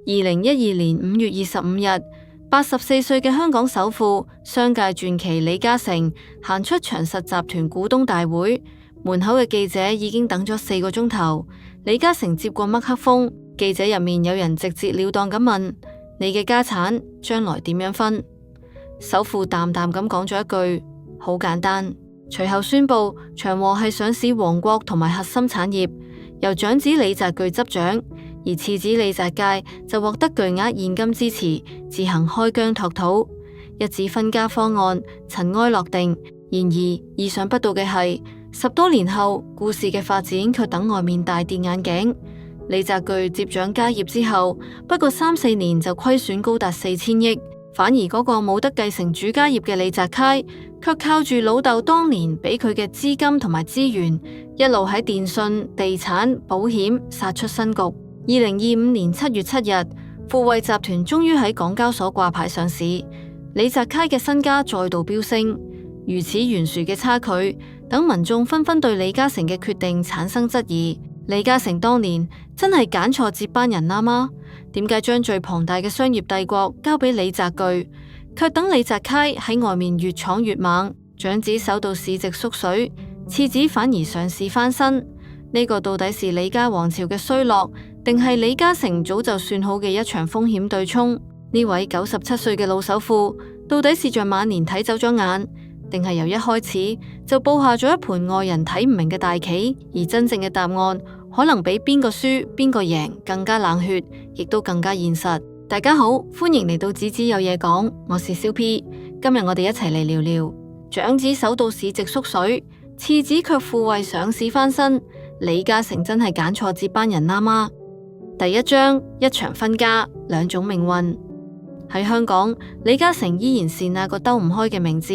2012年5月25日，84歲嘅香港首富、商界傳奇李嘉誠行出長實集團股東大會，門口嘅記者已經等咗4個鐘頭。李嘉誠接過麥克風，記者入面有人直截了當咁問：你嘅家產將來點樣分？首富淡淡咁講咗一句：好簡單。隨後宣布長和係上市王國同埋核心產業，由長子李澤鉅執掌，而次子李澤楷就獲得巨額現金支持，自行開疆拓土，一紙分家方案塵埃落定。然而意想不到嘅係，10多年後故事嘅發展卻等外面大跌眼鏡。李澤鉅接掌家業之後，不過3-4年就虧損高達4000億，反而嗰個冇得繼承主家業嘅李澤楷，卻靠住老豆當年俾佢嘅資金同埋資源，一路喺電信、地產、保險殺出新局。2025年7月7日，富衛集團終於喺港交所掛牌上市，李澤楷嘅身家再度飆升。如此懸殊嘅差距，等民眾紛紛對李嘉誠嘅決定產生質疑。李嘉誠當年真係揀錯接班人啦嗎？點解將最龐大嘅商業帝國交俾李澤鉅，卻等李澤楷喺外面越闖越猛，長子首度市值縮水，次子反而上市翻身？呢個到底是李家王朝嘅衰落，定係李嘉誠早就算好嘅一場風險對沖？呢位97歲嘅老首富，到底是像晚年睇走咗眼，定係由一開始就布下咗一盤外人睇唔明嘅大棋？而真正嘅答案，可能比邊個輸邊個贏更加冷血，亦都更加現實。大家好，歡迎嚟到子子有嘢講，我是蕭 P。今日我哋一齊嚟聊聊長子首度市值縮水，次子卻富衛上市翻身。李嘉誠真係揀錯接班人啦嗎？第一章，一場分家，兩種命運。喺香港，李嘉誠依然是那個兜唔開嘅名字，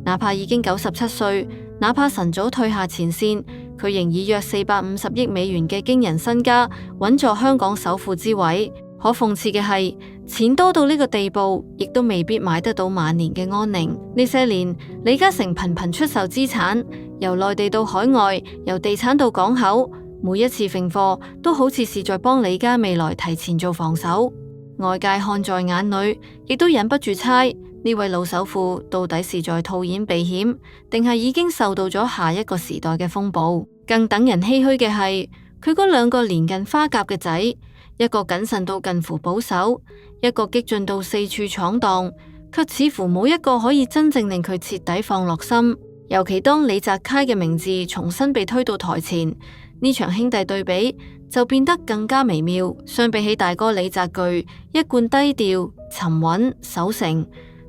哪怕已經97歲，哪怕晨早退下前線，佢仍以約450億美元嘅驚人身家穩坐香港首富之位。可諷刺嘅係，錢多到呢個地步，亦都未必買得到晚年嘅安寧。呢些年，李嘉誠頻頻出售資產，由內地到海外，由地產到港口，每一次揈貨都好似是在幫李家未來提前做防守。外界看在眼裏，亦都忍不住猜，呢位老首富到底是在套現避險，定係已經受到咗下一個時代嘅風暴？更等人唏噓嘅係，佢嗰兩個年近花甲嘅仔，一個謹慎到近乎保守，一個激進到四處闖蕩，卻似乎冇一個可以真正令佢徹底放落心。尤其當李澤楷嘅名字重新被推到台前，呢場兄弟對比就變得更加微妙。相比起大哥李澤鉅一貫低調、沉穩、守成，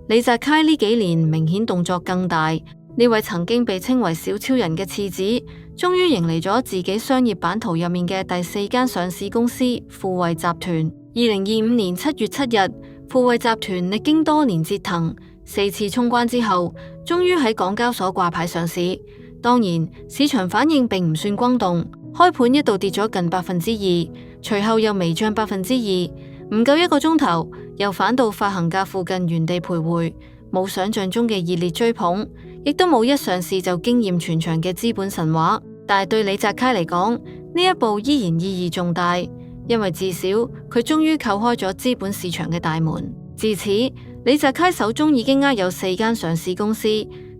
李澤楷呢幾年明顯動作更大。呢位曾經被稱為小超人嘅次子，終於迎嚟咗自己商業版圖入面嘅第4間上市公司富衛集團。2025年7月7日，富衛集團歷經多年折騰，4次衝關之後，終於喺港交所掛牌上市。當然，市場反應並唔算轟動，開盤一度跌咗近2%，隨後又微漲2%，唔夠1個鐘頭，又返到發行價附近原地徘徊，冇想象中嘅熱烈追捧，亦都冇一上市就驚艷全場嘅資本神話。但係對李澤楷嚟講，呢一步依然意義重大，因為至少佢終於叩開咗資本市場嘅大門。自此，李澤楷手中已經握有4間上市公司：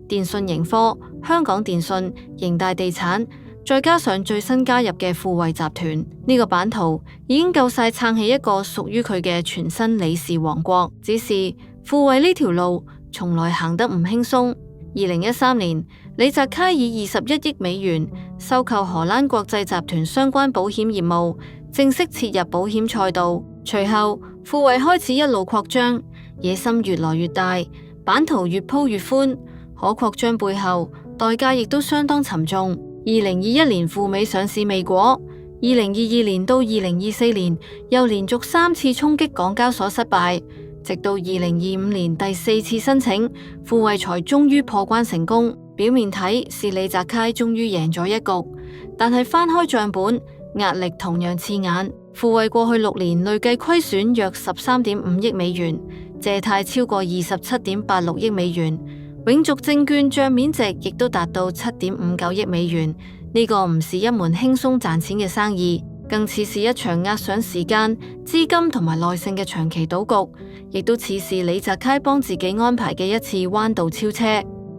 電訊盈科、香港電訊、盈大地產，再加上最新加入嘅富衛集團。呢個版圖已經夠晒撐起一個屬於佢嘅全新李氏王國。只是富衛呢條路從來行得唔輕鬆。2013年，李澤楷以21億美元收購荷蘭國際集團相關保險業務，正式切入保險賽道。隨後，富衛開始一路擴張，野心越來越大，版圖越鋪越寬。可擴張背後，代價亦都相當沉重。2021年赴美上市未果，2022年到2024年又連續3次衝擊港交所失敗。直到2025年第4次申請，富衛才終於破關成功。表面睇是李澤楷終於贏咗一局，但係翻開賬本，壓力同樣刺眼。富衛過去6年累計虧損約13.5億美元，借貸超過27.86億美元，永續證券賬面值亦都達到7.59億美元。呢個唔是一門輕鬆賺錢嘅生意。更似是一場押上時間、資金同埋耐性嘅長期賭局，亦都似是李澤楷幫自己安排嘅一次彎道超車。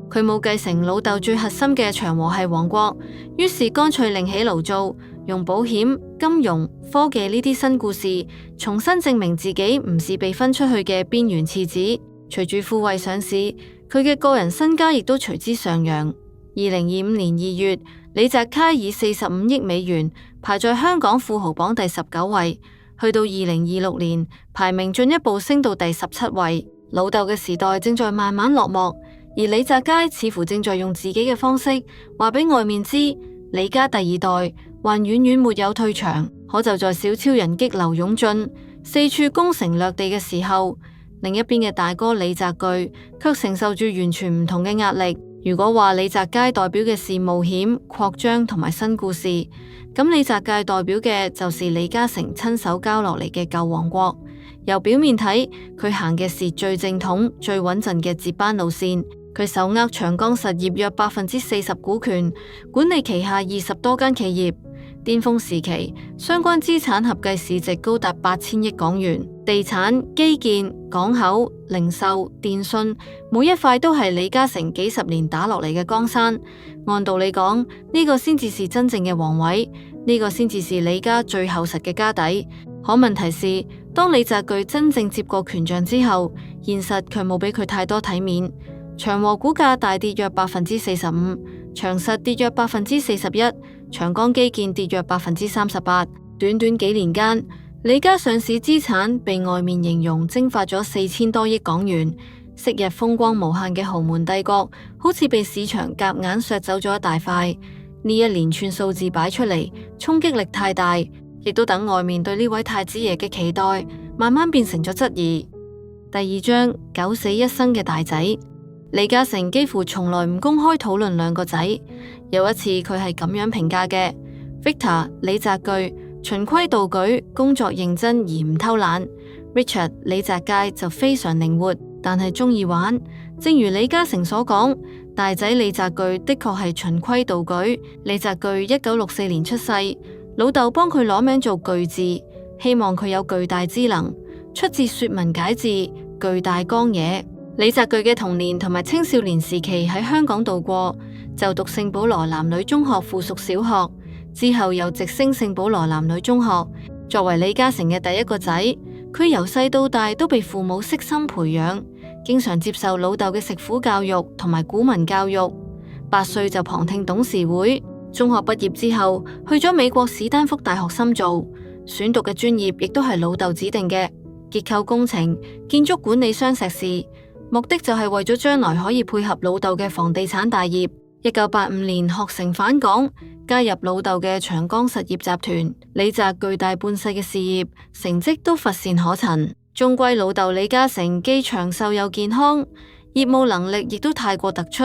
佢冇繼承老豆最核心嘅長和系王國，於是乾脆另起爐灶，用保險、金融、科技呢啲新故事，重新證明自己唔是被分出去嘅邊緣次子。隨住富衛上市，佢嘅個人身家亦都隨之上揚。2025年2月，李澤楷以45億美元排在香港富豪榜第19位，去到2026年，排名進一步升到第17位。老豆嘅時代正在慢慢落幕，而李澤楷似乎正在用自己嘅方式話俾外面知，李家第二代還遠遠沒有退場。可就在小超人激流勇進，四處攻城略地嘅時候，另一邊嘅大哥李澤鉅卻承受住完全唔同嘅壓力。如果話李澤楷代表嘅是冒險、擴張同埋新故事，咁李澤鉅代表嘅就是李嘉誠親手交落嚟嘅舊王國。由表面睇，佢行嘅是最正統、最穩陣嘅接班路線。佢手握長江實業約40%股權，管理旗下20多間企業。巔峰時期，相關資產合計市值高達8000億港元。地產、基建、港口、零售、電信，每一塊都係李嘉誠幾十年打落嚟嘅江山。按道理講，呢個先至是真正嘅皇位，呢個先至是李家最厚實嘅家底。可問題是，當李澤鉅真正接過權杖之後，現實卻冇俾佢太多體面。長和股價大跌約45%，長實跌約41%，長江基建跌約38%。短短幾年間，李家上市資產被外面形容蒸發咗4000多億港元，昔日風光無限嘅豪門帝國，好似被市場夾硬削走咗一大塊。呢一連串數字擺出嚟，衝擊力太大，亦都等外面對呢位太子爺嘅期待，慢慢變成咗質疑。第二章，九死一生嘅大仔。李嘉誠幾乎從來唔公開討論兩個仔。有一次佢係咁樣評價嘅：Victor 李澤鉅循規蹈矩，工作認真而唔偷懶；Richard 李澤楷就非常靈活，但係中意玩。正如李嘉誠所講，大仔李澤鉅的確係循規蹈矩。李澤鉅1964年出世，老豆幫佢攞名做巨字，希望佢有巨大之能，出自說文解字，巨大江野。李澤鉅嘅童年同埋青少年時期喺香港度過，就讀聖保羅男女中學附屬小學，之後又直升聖保羅男女中學。作為李嘉誠嘅第一個仔，佢由細到大都被父母悉心培養，經常接受老豆嘅食苦教育同埋古文教育。8歲就旁聽董事會，中學畢業之後去咗美國史丹福大學深造，選讀嘅專業亦都係老豆指定嘅結構工程、建築管理雙碩士。目的就係為咗將來可以配合老豆嘅房地產大業。1985年學成返港，加入老豆嘅長江實業集團。李澤鉅大半世嘅事業成績都乏善可陳，終歸老豆李嘉誠既長壽又健康，業務能力亦都太過突出。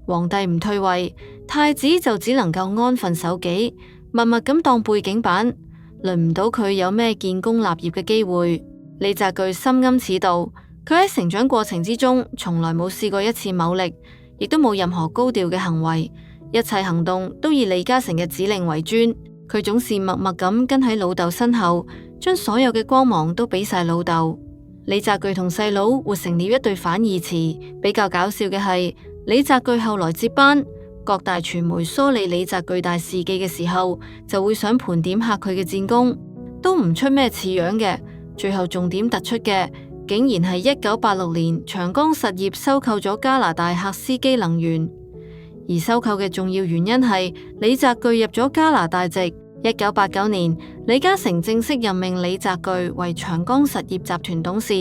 皇帝唔退位，太子就只能夠安分守己，默默咁當背景板，輪唔到佢有咩建功立業嘅機會。李澤鉅深諳此道。佢喺成長過程之中，從來冇試過一次謀力，亦都冇任何高調嘅行為，一切行動都以李嘉誠嘅指令為尊。佢總是默默咁跟喺老豆身後，將所有嘅光芒都俾晒老豆。李澤鉅同細佬活成了一對反義詞。比較搞笑嘅係，李澤鉅後來接班，各大傳媒梳理李澤鉅大事記嘅時候，就會想盤點下佢嘅戰功，都唔出咩似樣嘅。最後重點突出嘅，竟然係1986年長江實業收購咗加拿大赫斯基能源，而收購嘅重要原因係李澤鉅入咗加拿大籍。1989年，李嘉誠正式任命李澤鉅為長江實業集團董事。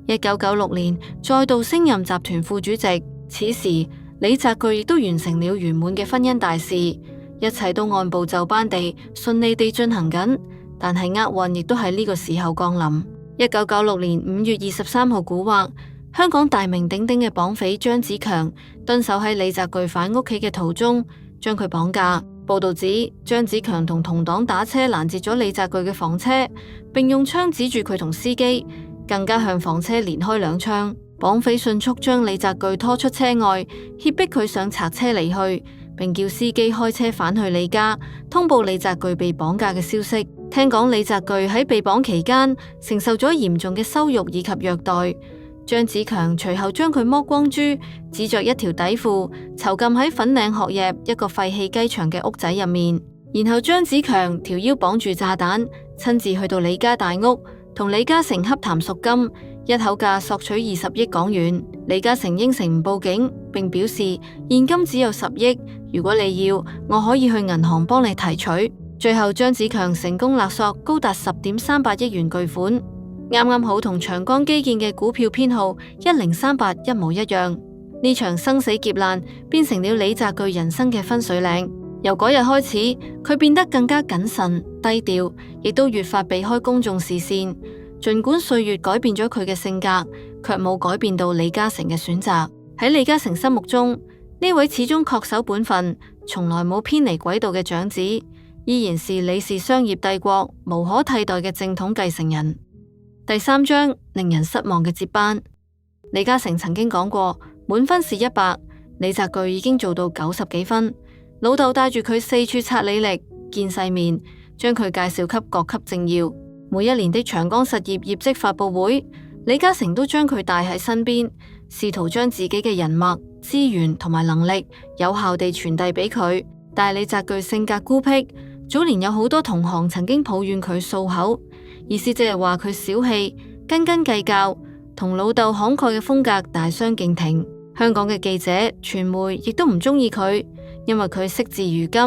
1996年，再度升任集團副主席。此時，李澤鉅亦都完成了圓滿嘅婚姻大事，一切都按部就班地順利地進行緊。但係厄運亦都喺呢個時候降臨。1996年5月23號蠱惑，香港大名鼎鼎嘅綁匪張子強蹲守喺李澤鉅返屋企嘅途中，將佢綁架。報道指張子強同同黨打車攔截咗李澤鉅嘅房車，並用槍指住佢同司機，更加向房車連開2槍。綁匪迅速將李澤鉅拖出車外，脅迫佢上賊車離去，並叫司機開車返去李家，通報李澤钜被綁架嘅消息。聽講李澤钜喺被綁期間承受咗嚴重嘅羞辱以及虐待。張子強隨後將佢剝光豬，只着一條底褲，囚禁喺粉嶺學業一個廢棄雞場嘅屋仔入面。然後張子強條腰綁住炸彈，親自去到李家大屋，同李嘉誠洽談贖金，一口價索取20億港元。李嘉誠應承唔報警，並表示現金只有10億，如果你要，我可以去銀行幫你提取。最後張子強成功勒索高達10.38億元巨款，啱啱好同長江基建嘅股票編號1038一模一樣。呢場生死劫難變成了李澤钜人生嘅分水嶺。由嗰日開始，佢變得更加謹慎低調，亦都越發避開公眾視線。盡管歲月改變咗佢嘅性格，卻冇改變到李嘉誠嘅選擇。喺李嘉誠心目中，呢位始終恪守本分、從來冇偏離軌道嘅長子，依然是李氏商業帝國無可替代嘅正統繼承人。第3章，令人失望嘅接班。李嘉誠曾經講過，滿分是100，李澤钜已經做到90幾分。老豆帶住佢四處刷履歷、見世面，將佢介紹給各級政要。每一年的長江實業業績發佈會，李嘉誠都將佢帶喺身邊，試圖將自己嘅人脈、資源同埋能力有效地傳遞俾佢。但李澤钜性格孤僻，早年有好多同行曾經抱怨佢數口，意思即係話佢小氣、斤斤計較，同老豆慷慨嘅風格大相徑庭。香港嘅記者、傳媒亦都唔中意佢，因為佢惜字如金，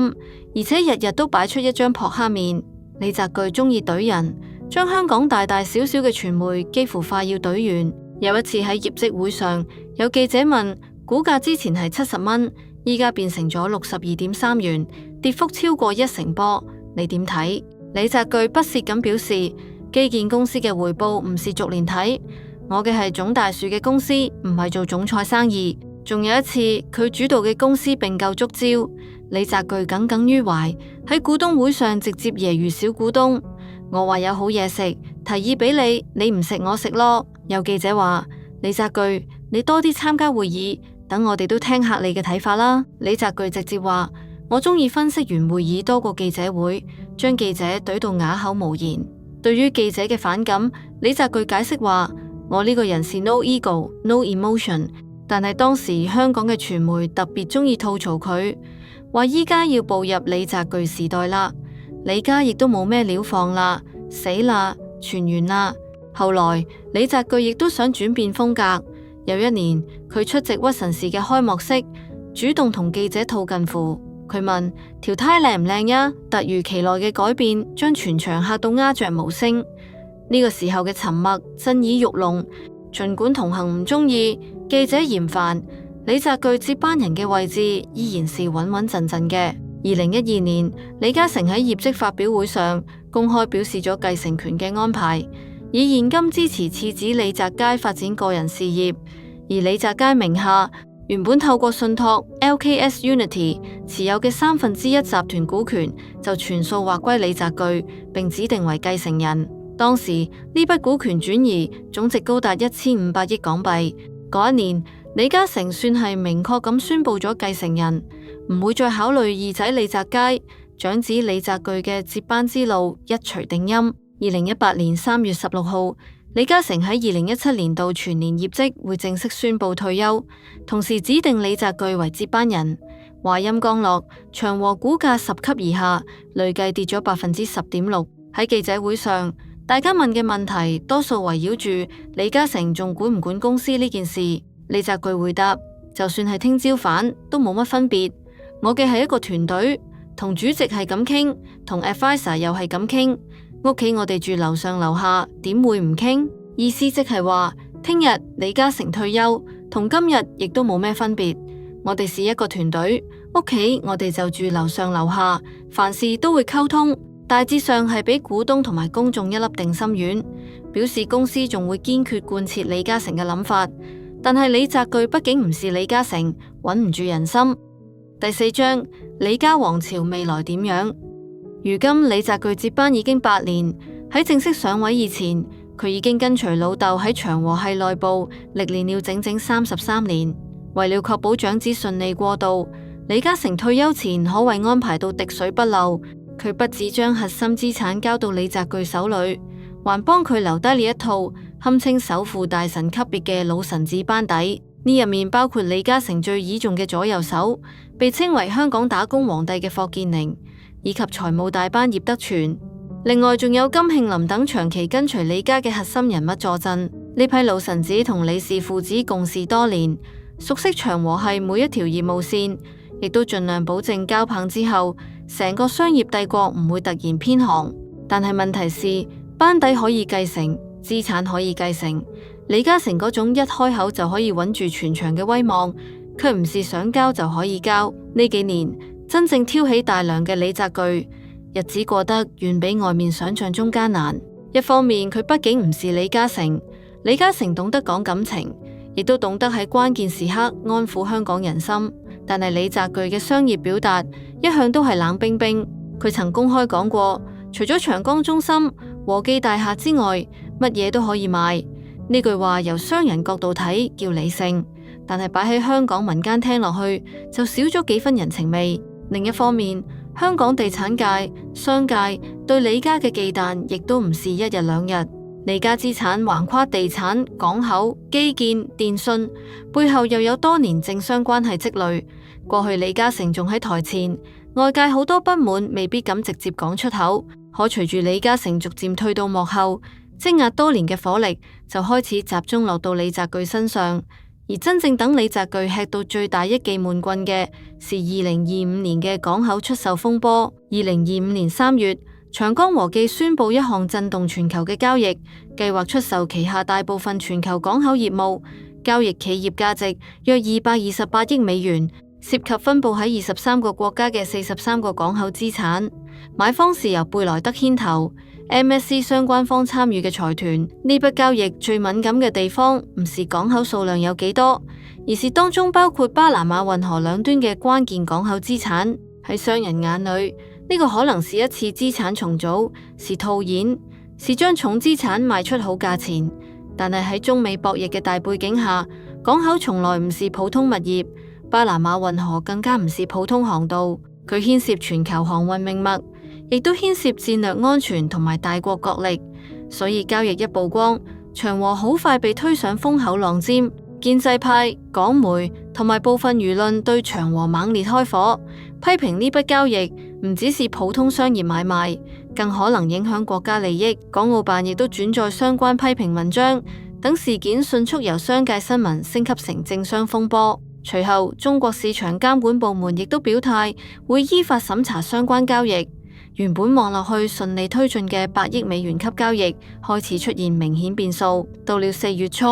而且日日都擺出一張撲克面。李澤钜中意懟人，將香港大大小小嘅傳媒幾乎快要懟完。有一次喺業績會上，有記者問股價之前係70蚊，依家變成咗62.3元，跌幅超過1成波，你點睇？李澤钜不屑咁表示，基建公司嘅回報唔是逐年睇，我嘅係種大樹嘅公司，唔係做種菜生意。仲有一次，佢主導嘅公司併購觸礁，李澤钜耿耿於懷，喺股東會上直接揶揄小股東。我話有好嘢食，提議俾你，你唔食我食咯。有記者話，李澤钜，你多啲參加會議，等我哋都聽下你嘅睇法啦。李澤钜直接話，我中意分析員會議多過記者會，將記者懟到啞口無言。對於記者嘅反感，李澤钜解釋話，我呢個人是 no ego no emotion， 但係當時香港嘅傳媒特別中意吐槽佢，話依家要步入李澤钜時代啦，李家亦都冇咩料放啦，死啦，全完啦。後來李澤钜亦都想轉變風格，有一年佢出席屈臣氏嘅開幕式，主動同記者套近乎。佢問條呔靚唔靚呀？突如其來嘅改變將全場嚇到鴉雀無聲。呢個時候嘅沉默震耳欲聾，盡管同行唔中意，記者嫌煩，李澤钜接班人嘅位置依然是穩穩陣陣嘅。2012年，李嘉誠喺業績發表會上公開表示咗繼承權嘅安排，以現金支持次子李澤楷發展個人事業，而李澤楷名下原本透過信託 LKS Unity 持有嘅1/3集團股權就全數劃歸李澤钜，並指定為繼承人。當時呢筆股權轉移總值高達1500億港幣。嗰一年，李嘉誠算係明確咁宣布咗繼承人，唔會再考慮二仔李澤楷，長子李澤钜嘅接班之路一錘定音。2018年3月16號，李嘉誠喺2017年度全年業績會正式宣布退休，同時指定李澤钜為接班人。話音剛落，長和股價10級以下，累計跌咗10.6%。喺記者會上，大家問嘅問題多數圍繞住李嘉誠仲管唔管公司呢件事。李澤钜回答，就算係聽朝返都冇乜分別，我嘅係一個團隊，同主席係咁傾，同 advisor 又係咁傾，屋企我哋住樓上樓下，點會唔傾？意思即係話，聽日李嘉誠退休，同今日亦都冇咩分別，我哋是一個團隊，屋企我哋就住樓上樓下，凡事都會溝通。大致上係俾股東同埋公眾一粒定心丸，表示公司仲會堅決貫徹李嘉誠嘅諗法。但係李澤钜畢竟唔是李嘉誠，穩唔住人心。第4章，李家王朝未來點樣？如今李澤钜接班已經8年，喺正式上位以前，佢已經跟隨老豆喺長和系內部歷練了整整33年。為了確保長子順利過渡，李嘉誠退休前可謂安排到滴水不漏，佢不止將核心資產交到李澤鉅手裏，還幫佢留低了一套堪稱首富大臣級別嘅老臣子班底。呢入面包括李嘉誠最倚重嘅左右手，被稱為香港打工皇帝嘅霍建寧，以及財務大班葉德全。另外仲有金慶林等長期跟隨李家嘅核心人物坐鎮。呢批老臣子同李氏父子共事多年，熟悉長和系每一條業務線，亦都盡量保證交棒之後，成個商業帝國唔會突然偏航。但係問題是，班底可以繼承，資產可以繼承。李嘉誠嗰種一開口就可以穩住全場嘅威望，卻唔是想交就可以交。呢幾年真正挑起大梁嘅李澤鉅，日子過得遠比外面想象中艱難。一方面佢畢竟唔是李嘉誠，李嘉誠懂得講感情，亦都懂得喺關鍵時刻安撫香港人心。但係李澤鉅嘅商業表達一向都係冷冰冰。佢曾公開講過，除咗長江中心、和記大廈之外，乜嘢都可以賣。呢句話由商人角度睇叫理性，但係擺喺香港民間聽落去就少咗幾分人情味。另一方面，香港地產界、商界對李家嘅忌憚亦都唔是一日兩日。李家資產橫跨地產、港口、基建、電信，背後又有多年政商關係積累。過去李嘉誠仲喺台前，外界好多不滿未必敢直接講出口，可隨住李嘉誠逐漸退到幕後，積壓多年嘅火力就開始集中落到李澤鉅身上。而真正等李澤鉅吃到最大一記悶棍嘅，是2025年嘅港口出售風波。2025年3月，長江和記宣布一項震動全球嘅交易，計劃出售旗下大部分全球港口業務，交易企業價值約228億美元，涉及分布喺23個國家嘅43個港口資產。買方是由貝萊德牽頭，MSC 相關方參與嘅財團。呢筆交易最敏感嘅地方唔是港口數量有幾多，而是當中包括巴拿馬運河兩端嘅關鍵港口資產。喺商人眼裏，呢個可能是一次資產重組，是套現，是將重資產賣出好價錢。但係喺中美博弈嘅大背景下，港口從來唔是普通物業，巴拿馬運河更加唔是普通航道，佢牽涉全球航運命脈，亦都牽涉戰略安全同埋大國角力。所以交易一曝光，長和好快被推上風口浪尖。建制派、港媒同埋部分輿論對長和猛烈開火，批評呢筆交易唔只是普通商業買賣，更可能影響國家利益。港澳辦亦都轉載相關批評文章，等事件迅速由商界新聞升級成政商風波。隨後，中國市場監管部門亦都表態會依法審查相關交易。原本望落去順利推進嘅8億美元級交易，開始出現明顯變數。到了4月初，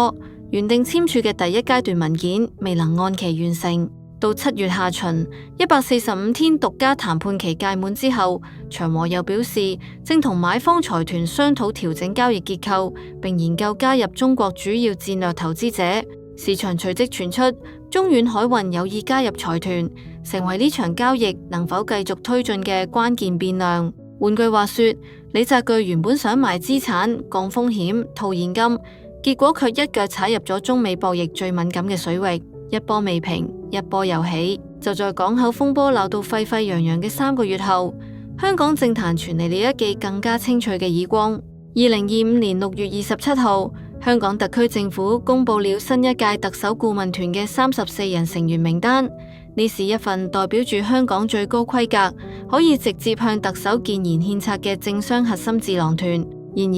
原定簽署嘅第一階段文件未能按期完成，到7月下旬145天獨家談判期屆滿之後，長和又表示正同買方財團商討調整交易結構，並研究加入中國主要戰略投資者。市場隨即傳出中遠海運有意加入財團，成為呢場交易能否繼續推進嘅關鍵變量。換句話說，李澤鉅原本想賣資產、降風險、套現金，結果卻一腳踩入咗中美博弈最敏感嘅水域，一波未平，一波又起。就在港口風波鬧到沸沸揚揚嘅3個月後，香港政壇傳嚟了一記更加清脆嘅耳光。2025年6月27號，香港特區政府公布了新一屆特首顧問團嘅34人成員名單。呢是一份代表住香港最高規格，可以直接向特首建言獻策嘅政商核心智囊團。然而，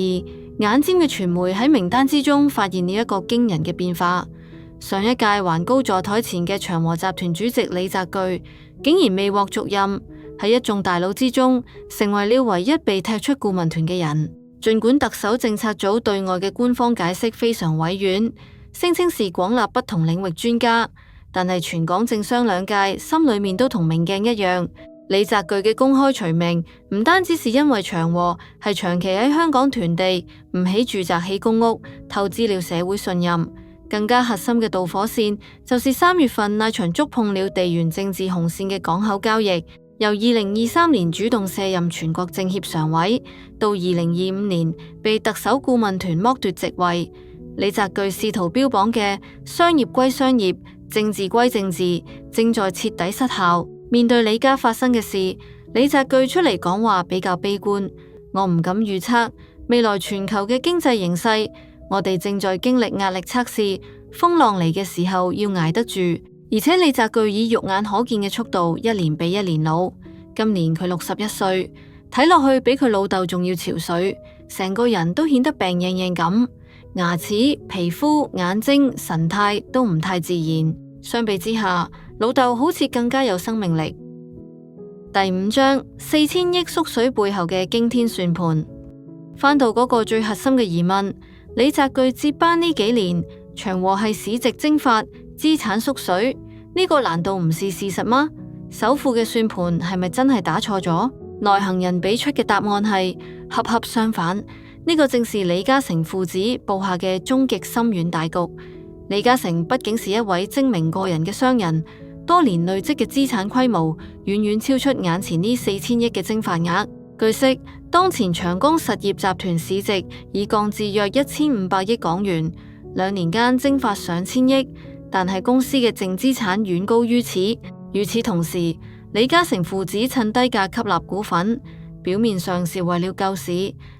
眼尖嘅傳媒喺名單之中發現了一個驚人嘅變化。上一屆還高坐台前嘅長和集團主席李澤鉅，竟然未獲續任，喺一眾大佬之中，成為了唯一被踢出顧問團嘅人。儘管特首政策組對外嘅官方解釋非常委婉，聲稱是廣納不同領域專家，但係全港政商兩界心裏面都同明鏡一樣。李澤鉅嘅公開除名，唔單止是因為長和係長期喺香港囤地，唔起住宅起公屋，透支了社會信任，更加核心嘅導火線就是3月份那場觸碰了地緣政治紅線嘅港口交易。由2023年主動卸任全國政協常委，到2025年被特首顧問團剝奪席位，李澤鉅試圖標榜嘅商業歸商業、政治歸政治，正在徹底失效。面對李家發生嘅事，李澤钜出嚟講話比較悲觀。我唔敢預測未來全球嘅經濟形勢，我哋正在經歷壓力測試，風浪嚟嘅時候要捱得住。而且李澤钜以肉眼可見嘅速度，一年比一年老。今年佢61歲，睇落去比佢老豆仲要憔悴，成個人都顯得病怏怏咁，牙齒、皮膚、眼睛、神態都唔太自然。相比之下，老豆好似更加有生命力。第5章，4000億縮水背後嘅驚天算盤。返到嗰個最核心嘅疑問，李澤钜接班呢幾年，長和係市值蒸發、資產縮水，呢個難道唔是事實嗎？首富嘅算盤係咪真係打錯咗？內行人俾出嘅答案係恰恰相反，呢個正是李嘉誠父子布下嘅終極深遠大局。李嘉誠畢竟是一位精明過人嘅商人，多年累積嘅資產規模遠遠超出眼前呢4000億嘅蒸發額。據悉，當前長江實業集團市值已降至約1500億港元，2年間蒸發上千億，但係公司嘅淨資產遠高於此。與此同時，李嘉誠父子趁低價吸納股份，表面上是為了救市，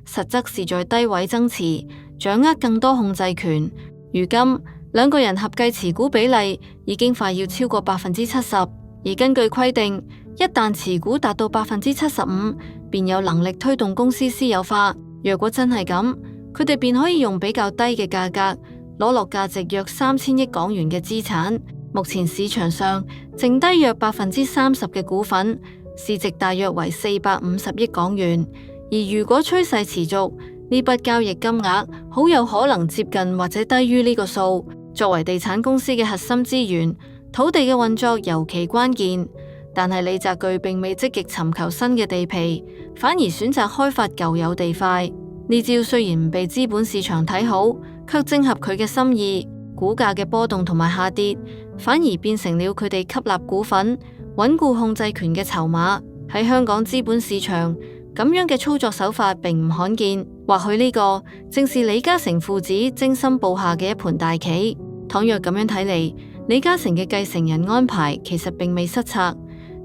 實則是在低位增持，掌握更多控制權。如今兩個人合計持股比例已經快要超過70%，而根據規定，一旦持股達到75%，便有能力推動公司私有化。若果真係咁，佢哋便可以用比較低嘅價格攞落價值約3000億港元嘅資產。目前市場上剩低約30%嘅股份，市值大約為450億港元。而如果趨勢持續，呢筆交易金額好有可能接近或者低於呢個數。作為地產公司嘅核心資源，土地嘅運作尤其關鍵。但係李澤钜並未積極尋求新嘅地皮，反而選擇開發舊有地塊。呢招雖然唔被資本市場睇好，卻正合佢嘅心意。股價嘅波動同埋下跌，反而變成了佢哋吸納股份、穩固控制權嘅籌碼。喺香港資本市場，咁樣嘅操作手法並唔罕見。或許呢個正是李嘉誠父子精心布下嘅一盤大棋。倘若咁樣睇嚟，李嘉誠嘅繼承人安排其實並未失策。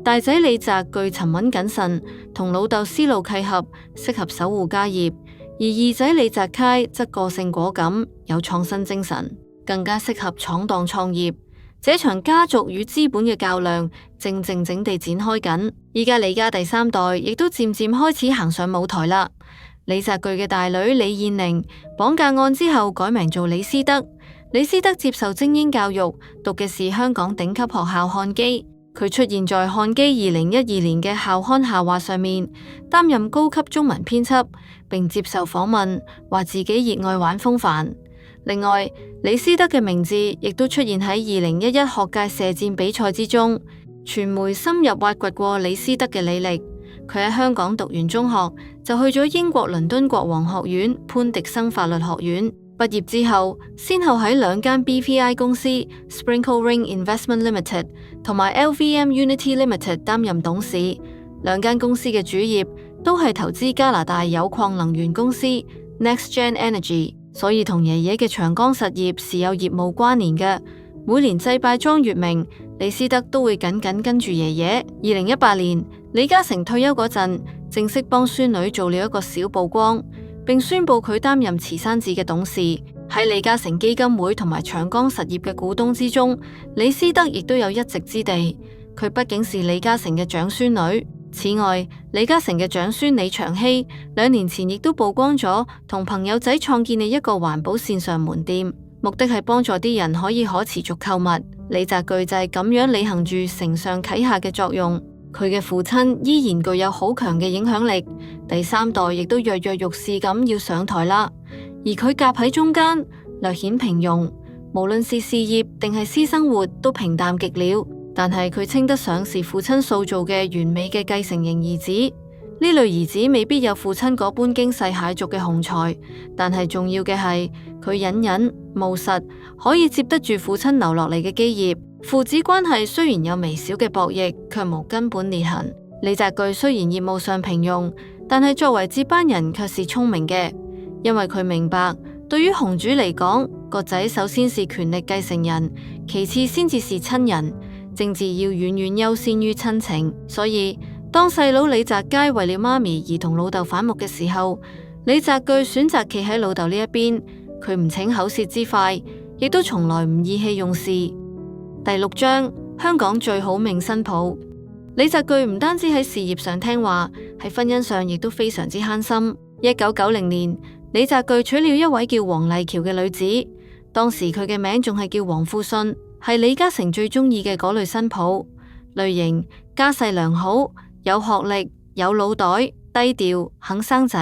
大仔李澤钜沉穩謹慎，同老豆思路契合，適合守護家業；而二仔李澤楷則個性果敢，有創新精神，更加適合闖蕩創業。這場家族與資本嘅較量正靜靜地展開緊。依家李家第3代亦都漸漸開始行上舞台啦。李澤钜嘅大女李燕玲綁架案之後改名做李思德。李思德接受精英教育，讀嘅是香港頂級學校漢基。佢出現在漢基2012年嘅校刊下話上面，擔任高級中文編輯，並接受訪問，話自己熱愛玩風帆。另外，李思德嘅名字亦都出現喺2011學界射箭比賽之中。傳媒深入挖掘過李思德嘅履歷，佢喺香港讀完中學就去咗英國倫敦國王學院潘迪生法律學院。畢業之後，先後喺2間 BVI 公司 Sprinkle Ring Investment Limited 同埋 LVM Unity Limited 擔任董事。2間公司嘅主業都係投資加拿大有礦能源公司 NextGen Energy， 所以同爺爺嘅長江實業是有業務關聯嘅。每年祭拜莊月明，李思德都會緊緊跟住爺爺。2018年，李嘉誠退休嗰陣，正式幫孫女做了一個小曝光，並宣布佢擔任慈山寺嘅董事。喺李嘉誠基金會同埋長江實業嘅股東之中，李思德亦都有一席之地。佢畢竟是李嘉誠嘅長孫女。此外，李嘉誠嘅長孫李長熙2年前亦都曝光咗同朋友仔創建嘅一個環保線上門店，目的係幫助啲人可以可持續購物。李澤钜就係咁樣履行住承上啟下嘅作用。佢嘅父親依然具有好強嘅影響力，第3代亦都躍躍欲試咁要上台啦。而佢夾喺中間，略顯平庸，無論是事業定係私生活都平淡極了。但係佢稱得上是父親塑造嘅完美嘅繼承型兒子。呢類兒子未必有父親嗰般驚世駭俗嘅雄才，但係重要嘅係佢隱忍務實，可以接得住父親留落嚟嘅基業。父子關係雖然有微小嘅博弈，卻無根本裂痕。李澤钜雖然業務上平庸，但係作為接班人卻是聰明嘅，因為佢明白對於紅主嚟講，個仔首先是權力繼承人，其次先至是親人。政治要遠遠優先於親情。所以當細佬李澤楷為了媽咪而同老豆反目嘅時候，李澤鉅選擇企喺老豆呢一邊，佢唔逞口舌之快，亦都從來唔意氣用事。第6章，香港最好命新抱。李澤鉅唔單止喺事業上聽話，喺婚姻上亦都非常之慳心。1990年，李澤鉅娶了一位叫黃麗喬嘅女子，當時佢嘅名仲係叫黃富信，係李嘉誠最中意嘅嗰類新抱，類型家世良好，有學歷，有腦袋，低調，肯生仔。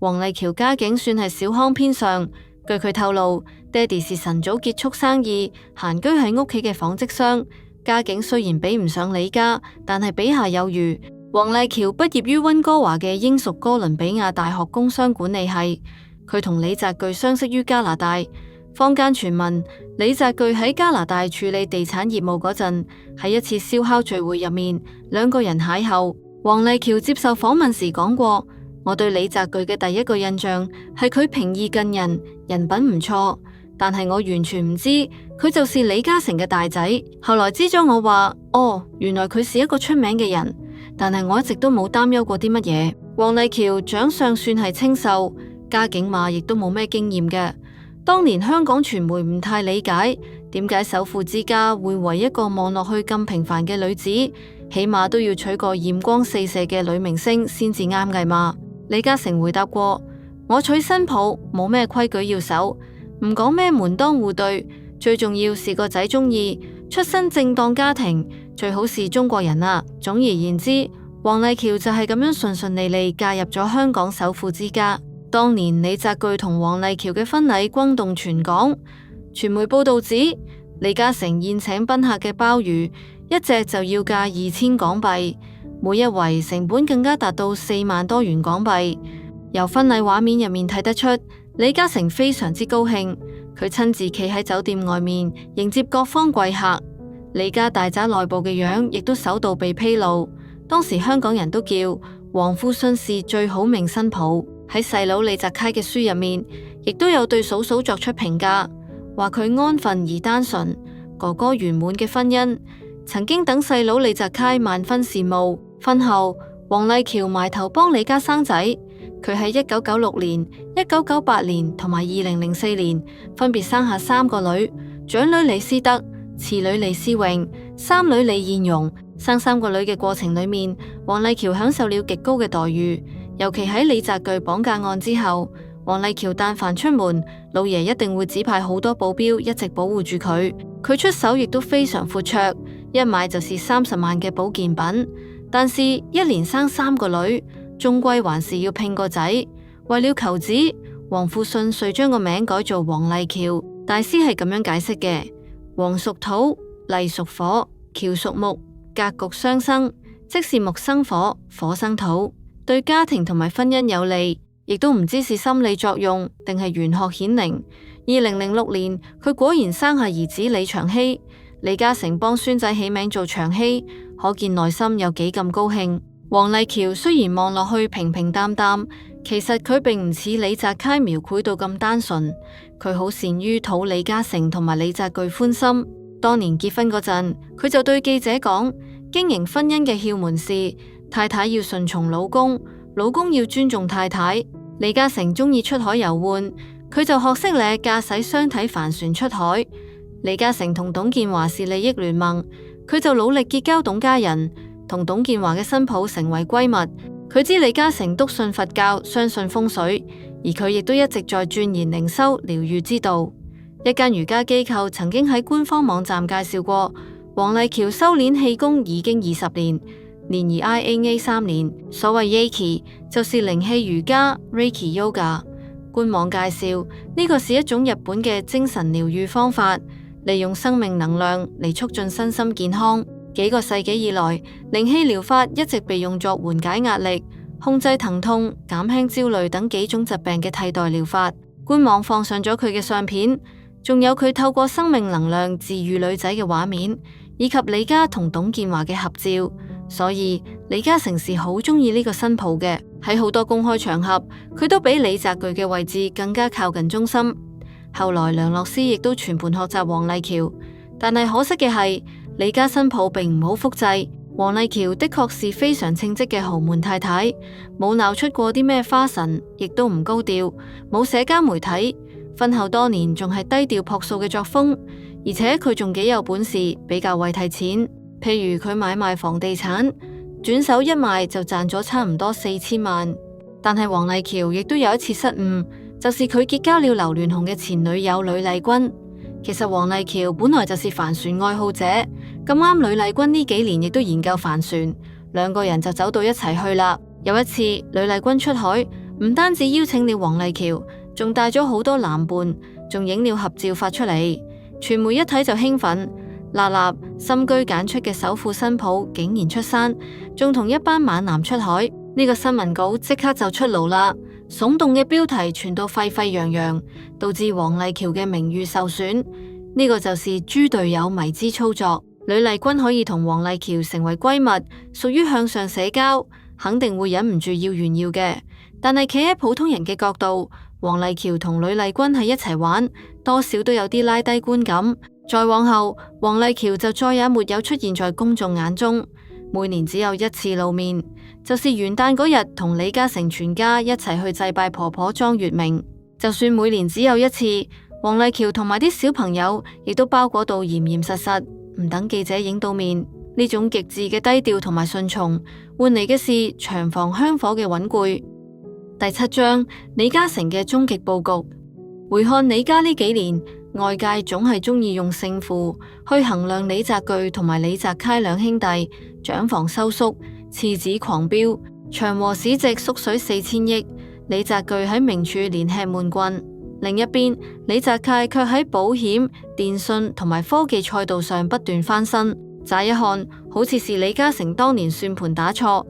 黃麗喬家境算係小康偏上，據佢透露，爹哋是晨早結束生意，閒居喺屋企嘅紡織商。家境雖然比唔上李家，但係比下有餘。黃麗喬畢業於溫哥華嘅英屬哥倫比亞大學工商管理系，佢同李澤鉅相識於加拿大。坊間傳聞李澤鉅喺加拿大處理地產業務嗰陣，喺一次燒烤聚會入面，兩個人邂逅。黃麗喬接受訪問時講過：我對李澤鉅嘅第一個印象係佢平易近人，人品唔錯。但係我完全唔知佢就是李嘉誠嘅大仔。後來知咗，我話哦，原來佢是一個出名嘅人。但係我一直都冇擔憂過啲乜嘢。黃麗喬長相算係清秀，家境嘛亦都冇咩經驗嘅。當年香港傳媒唔太理解點解首富之家會為一個望落去咁平凡嘅女子，起碼都要娶個艷光四射嘅女明星先至啱嘅嘛。李嘉誠回答過：我娶新抱冇咩規矩要守。唔講咩門當戶對，最重要是個仔中意，出身正當家庭，最好是中國人啊。總而言之，黃麗喬就係咁樣順順利利嫁入咗香港首富之家。當年李澤鉅同黃麗喬嘅婚禮轟動全港，傳媒報道指李嘉誠宴請賓客嘅鮑魚一隻就要價2000港幣，每一圍成本更加達到4萬多元港幣。由婚禮畫面入面睇得出，李嘉誠非常之高興，佢親自企喺酒店外面迎接各方貴客。李家大宅內部嘅樣亦都首度被披露，當時香港人都叫黃富信是最好命新抱。喺細佬李澤楷嘅書入面，亦都有對嫂嫂作出評價，話佢安分而單純，哥哥圓滿嘅婚姻，曾經等細佬李澤楷萬分羨慕。婚後，黃麗喬埋頭幫李家生仔。佢喺1996年、1998年同埋2004年分別生下3個女，長女李思德、次女李思穎、三女李燕蓉。生3個女嘅過程裏面，黃麗喬享受了極高嘅待遇，尤其喺李澤鉅綁架案之後，黃麗喬但凡出門，老爺一定會指派好多保鏢一直保護住佢。佢出手亦都非常闊綽，一買就是30萬嘅保健品。但是一連生3個女，終歸還是要拼個仔。為了求子，黃富信遂將個名改做黃麗喬。大師係咁樣解釋嘅：黃屬土，麗屬火，喬屬木，格局相生，即是木生火，火生土，對家庭同埋婚姻有利。亦都唔知是心理作用定係玄學顯靈。2006年，佢果然生下兒子李長熙，李嘉誠幫孫仔起名做長熙，可見內心有幾咁高興。黃麗喬雖然望落去平平淡淡，其實佢並唔似李澤楷描繪到咁單純，佢好善於討李嘉誠同埋李澤鉅歡心。當年結婚嗰陣，佢就對記者講，經營婚姻嘅竅門是太太要順從老公，老公要尊重太太。李嘉誠中意出海遊玩，佢就學識咧駕駛雙體帆船出海。李嘉誠同董建華是利益聯盟，佢就努力結交董家人，同董建華嘅新抱成為閨蜜。佢知李嘉誠篤信佛教，相信風水，而佢亦都一直在鑽研靈修療癒之道。一間瑜伽機構曾經喺官方網站介紹過，黃麗喬修煉氣功已經20年。年儀 INA 3年，所謂 Reiki 就是靈氣瑜伽 Reiki Yoga。官網介紹呢個是一種日本嘅精神療癒方法，利用生命能量嚟促進身心健康。幾個世紀以來，靈氣療法一直被用作緩解壓力、控制疼痛、減輕焦慮等幾種疾病嘅替代療法。官網放上咗佢嘅相片，仲有佢透過生命能量治癒女仔嘅畫面，以及李家同董建華嘅合照。所以李嘉誠是好中意呢個新抱嘅。喺好多公開場合，佢都比李澤鉅嘅位置更加靠近中心。後來梁洛施亦都全盤學習黃麗喬，但係可惜嘅係李家新抱並唔好複製，黃麗喬的確是非常稱職嘅豪門太太，冇鬧出過啲咩花神，亦都唔高調，冇社交媒體，婚後多年仲係低調樸素嘅作風，而且佢仲幾有本事，比較會睇錢，譬如佢買賣房地產，轉手一賣就賺咗差唔多4000萬。但係黃麗喬亦都有一次失誤，就是佢結交了劉鑾雄嘅前女友呂麗君。其實黃麗喬本來就是帆船愛好者，咁啱呂麗君呢幾年亦都研究帆船，兩個人就走到一齊去啦。有一次呂麗君出海，唔單止邀請了黃麗喬，仲帶咗好多男伴，仲影了合照發出嚟。傳媒一睇就興奮，立立深居簡出嘅首富新抱竟然出山，仲同一班猛男出海，呢個新聞稿即刻就出爐啦。聳動嘅標題傳到沸沸揚揚，導致黃麗喬嘅名譽受損。呢個就是豬隊友迷之操作。呂麗君可以同黃麗喬成為閨蜜，屬於向上社交，肯定會忍唔住要炫耀嘅。但係企喺普通人嘅角度，黃麗喬同呂麗君喺一齊玩，多少都有啲拉低觀感。再往後，黃麗喬就再也沒有出現在公眾眼中，每年只有一次露面，就是元旦嗰日同李嘉誠全家一齊去祭拜婆婆莊月明。就算每年只有一次，黃麗喬同埋啲小朋友亦都包裹到嚴嚴實實，唔等記者影到面。呢種極致嘅低調同埋順從，換嚟嘅是長房香火嘅穩固。第7章，李嘉誠嘅終極佈局。回看李家呢幾年，外界總係中意用勝負去衡量李澤鉅同埋李澤楷兩兄弟長房收縮，次子狂飆，長和市值縮水4000億，李澤鉅喺名處連吃悶棍。另一邊，李澤楷卻喺保險、電信同埋科技賽道上不斷翻身。乍一看，好似是李嘉誠當年算盤打錯，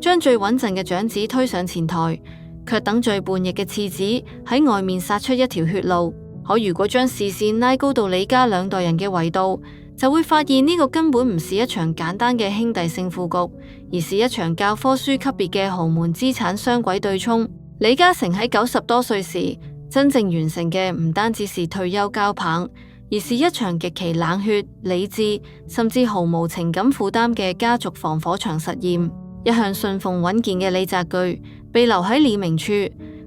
將最穩陣嘅長子推上前台，卻等最叛逆嘅次子喺外面殺出一條血路。可如果將視線拉高到李家兩代人嘅維度，就會發現呢個根本唔是一場簡單嘅兄弟勝負局，而是一場教科書級別嘅豪門資產雙軌對沖。李嘉誠喺90多歲時，真正完成嘅唔單止是退休交棒，而是一場極其冷血、理智，甚至毫無情感負擔嘅家族防火牆實驗。一向信奉穩健嘅李澤鉅被留喺李明處，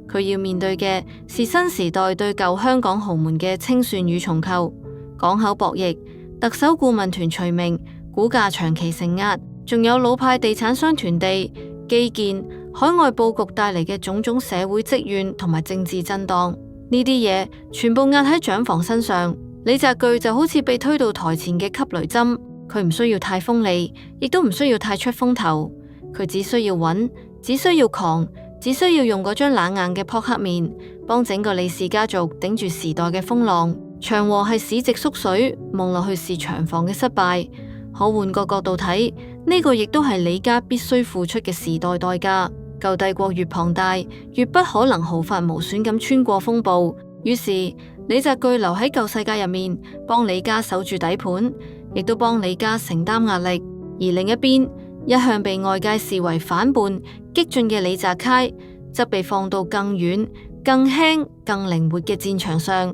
佢要面對嘅是新時代對舊香港豪門嘅清算與重構。港口博弈、特首顧問團除名、股價長期承壓，仲有老派地產商囤地、基建、海外佈局帶嚟嘅種種社會積怨同埋政治震盪，呢啲嘢全部壓喺長房身上。李澤鉅就好似被推到台前嘅吸雷針，佢唔需要太鋒利，亦都唔需要太出風頭，佢只需要穩，只需要狂，只需要用嗰張冷硬嘅撲克面，幫整個李氏家族頂住時代嘅風浪。長和係市值縮水，望落去是長房嘅失敗。可換個角度睇，呢個亦都係李家必須付出嘅時代代價。舊帝國越龐大，越不可能毫髮無損咁穿過風暴。於是李澤鉅留喺舊世界入面，幫李家守住底盤，亦都幫李家承擔壓力。而另一邊，一向被外界視為反叛、激進嘅李澤楷，則被放到更遠、更輕、更靈活嘅戰場上。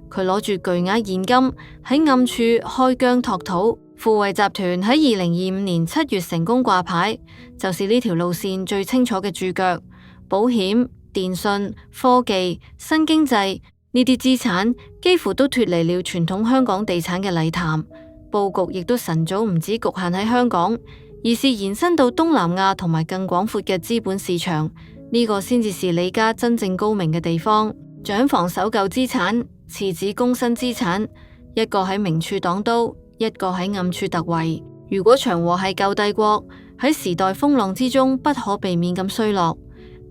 佢攞住巨額現金喺暗處開疆拓土。富衛集團喺2025年7月成功掛牌，就是呢條路線最清楚嘅注腳。保險、電信、科技、新經濟呢啲資產幾乎都脫離了傳統香港地產嘅禮談，佈局亦都晨早唔止局限喺香港，而是延伸到東南亞同埋更廣闊嘅資本市場。呢個先至是李家真正高明嘅地方。長房守舊資產，次子攻新資產，一個喺明處擋刀，一個喺暗處突圍。如果長和係舊帝國，喺時代風浪之中不可避免咁衰落，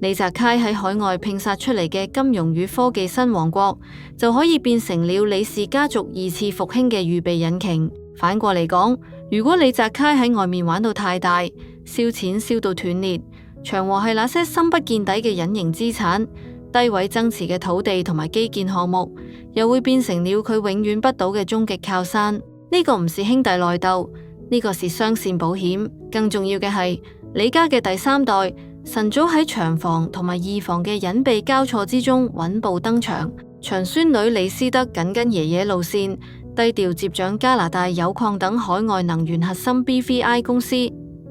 李澤楷喺海外拼殺出嚟嘅金融與科技新王國，就可以變成了李氏家族二次復興嘅預備引擎。反過嚟講，如果李澤楷喺外面玩到太大，燒錢燒到斷裂，長和係那些深不見底嘅隱形資產、低位增持嘅土地同埋基建項目，又會變成了佢永遠不倒嘅終極靠山。呢個唔是兄弟內鬥，呢個是雙線保險。更重要嘅係，李家嘅第三代晨早喺長房同埋二房嘅隱秘交錯之中穩步登場。長孫女李思德緊跟爺爺路線，低調接掌加拿大有礦等海外能源核心 BVI 公司，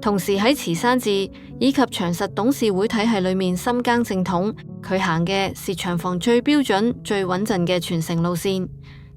同時喺慈山寺以及長實董事會體系裏面深耕正統。佢行嘅是長房最標準、最穩陣嘅傳承路線，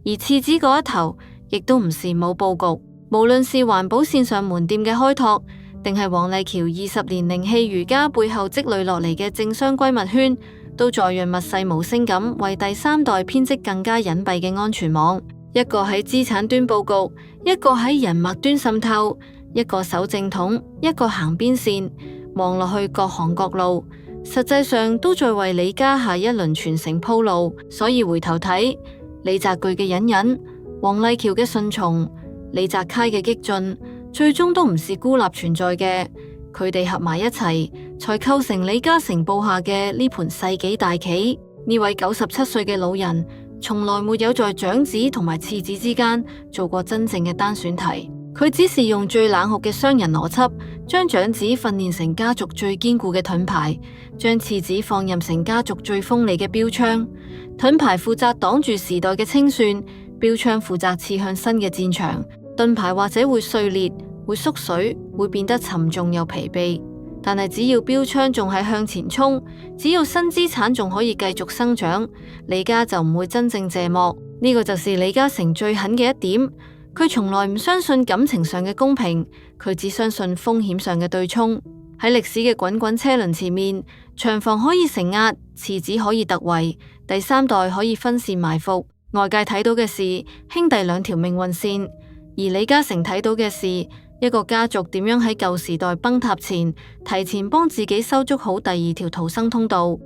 而廁紙嗰一頭亦都唔是冇佈局。無論是環保線上門店嘅開拓，定係黃麗橋20年靈氣瑜伽背後積累落嚟嘅政商閨蜜圈，都在潤物細無聲咁為第三代編織更加隱蔽嘅安全網。一個喺資產端佈局，一個喺人脈端滲透，一個守正統，一個行邊線，望落去各行各路，實際上都在為李家下一輪傳承鋪路。所以回頭睇李澤鉅嘅隱忍，黃麗橋嘅順從，李澤楷嘅激進，最終都唔是孤立存在嘅，佢哋合埋一齊，才構成李嘉誠布下嘅呢盤世紀大棋。呢位97歲嘅老人，從來沒有在長子同埋次子之間做過真正嘅單選題，佢只是用最冷酷嘅商人邏輯，將長子訓練成家族最堅固嘅盾牌，將次子放任成家族最鋒利嘅標槍。盾牌負責擋住時代嘅清算，標槍負責刺向新嘅戰場。盾牌或者會碎裂，會縮水，會變得沉重又疲憊，但係只要標槍仲係向前衝，只要新資產仲可以繼續生長，李家就唔會真正謝幕。呢個就是李嘉誠最狠嘅一點，佢從來唔相信感情上嘅公平，佢只相信風險上嘅對沖。喺歷史嘅滾滾車輪前面，長房可以承壓，次子可以突圍，第三代可以分線埋伏。外界睇到嘅是兄弟兩條命運線，而李嘉誠睇到嘅是一個家族點樣喺舊時代崩塌前，提前幫自己收足好第二條逃生通道。